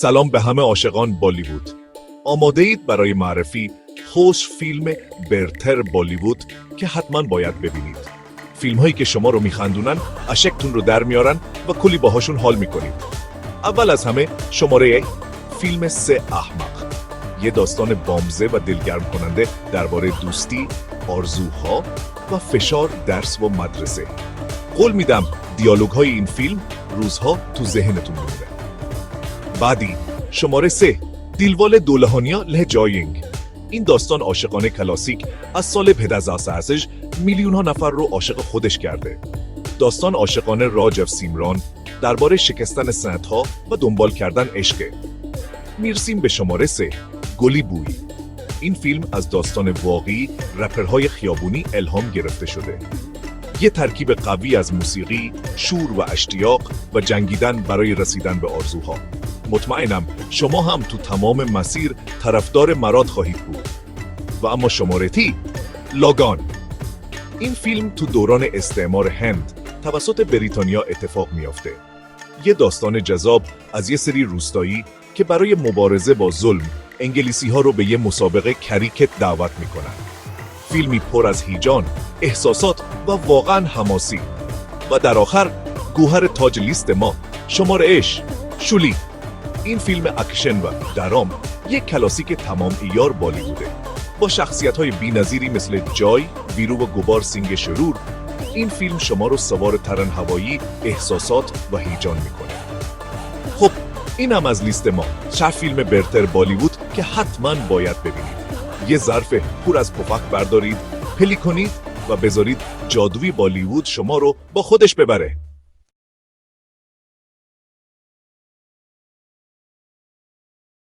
سلام به همه عاشقان بالیوود. آماده اید برای معرفی خوش فیلم برتر بالیوود که حتما باید ببینید. فیلم هایی که شما رو میخندونن، اشکتون رو در میارن و کلی باهاشون حال میکنید. اول از همه شماره فیلم 3 احمق، یه داستان بامزه و دلگرم کننده درباره دوستی، آرزوها و فشار درس و مدرسه. قول میدم دیالوگ های این فیلم روزها تو ذهنتون میمونه. بعدی شماره 3 دیلوال دولهانیا لهجایینگ. این داستان عاشقانه کلاسیک از سال 2008 میلیون ها نفر رو عاشق خودش کرده. داستان عاشقانه راجف سیمران درباره شکستن سنت‌ها و دنبال کردن عشق. میرسیم به شماره 3 گلی بوی. این فیلم از داستان واقعی رپرهای خیابونی الهام گرفته شده. یه ترکیب قوی از موسیقی، شور و اشتیاق و جنگیدن برای رسیدن به آرزوها. مطمئنم شما هم تو تمام مسیر طرفدار مراد خواهید بود. و اما شماره تی لاگان. این فیلم تو دوران استعمار هند توسط بریتانیا اتفاق میافته. یه داستان جذاب از یه سری روستایی که برای مبارزه با ظلم انگلیسی ها رو به یه مسابقه کریکت دعوت میکنن. فیلمی پر از هیجان، احساسات و واقعا حماسی. و در آخر گوهر تاج لیست ما، شماره شولی. این فیلم اکشن و درام یک کلاسیک تمام عیار بالیووده. با شخصیت‌های بی‌نظیری مثل جای، ویرو و گوبار سینگ شرور، این فیلم شما رو سوار ترن هوایی، احساسات و هیجان میکنه. خب این هم از لیست ما، 4 فیلم برتر بالیوود که حتما باید ببینید. یه ظرف پر از پفک بردارید، پلی کنید و بذارید جادوی بالیوود شما رو با خودش ببره.